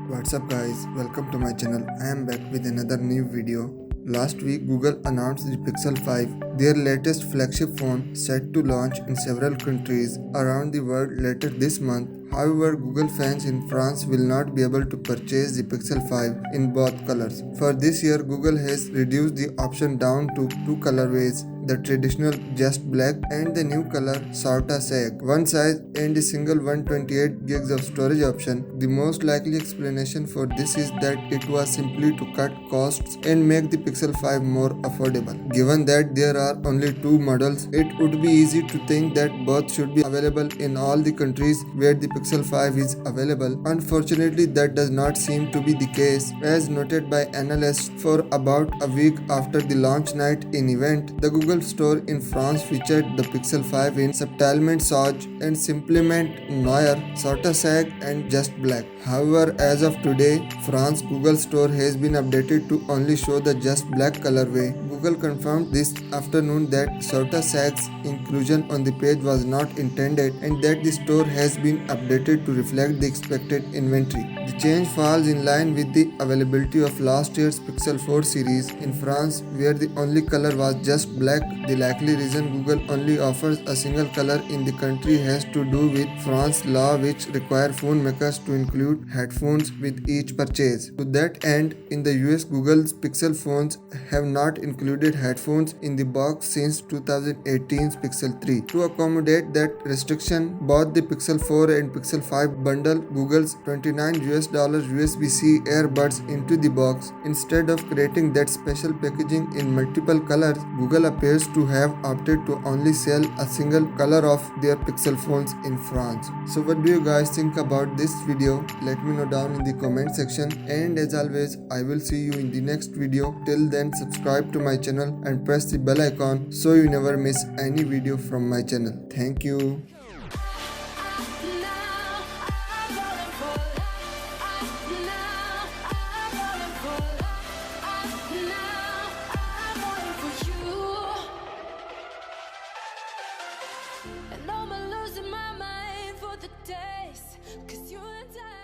What's up guys, welcome to my channel. I am back with another new video. Last week Google announced the Pixel 5, their latest flagship phone set to launch in several countries around the world later this month. However, Google fans in France will not be able to purchase the Pixel 5 in both colors. For this year, Google has reduced the option down to two colorways, the traditional just black and the new color Sorta Sag. One size and a single 128 gigs of storage option. The most likely explanation for this is that it was simply to cut costs and make the Pixel 5 more affordable. Given that there are only two models, it would be easy to think that both should be available in all the countries where the Pixel 5 is available. Unfortunately, that does not seem to be the case, as noted by analysts. For about a week after the launch night in event, the Google store in France featured the Pixel 5 in Subtilement Sauge and Simplement Noir, Sorta Sag and Just Black. However, as of today, France Google store has been updated to only show the Just Black colorway. Google confirmed this afternoon that Sorta Sag's inclusion on the page was not intended and that the store has been updated to reflect the expected inventory. The change falls in line with the availability of last year's Pixel 4 series in France, where the only color was just black. The likely reason Google only offers a single color in the country has to do with France's law, which require phone makers to include headphones with each purchase. To that end, in the US, Google's Pixel phones have not included headphones in the box since 2018's Pixel 3. To accommodate that restriction, both the Pixel 4 and Pixel 5 bundle Google's $29 USB-C earbuds into the box. Instead of creating that special packaging in multiple colors, Google appears to have opted to only sell a single color of their Pixel phones in France. So what do you guys think about this video? Let me know down in the comment section, and as always, I will see you in the next video. Till then, subscribe to my channel and press the bell icon so you never miss any video from my channel. Thank you. And I'm losing my mind for the days, 'cause you and I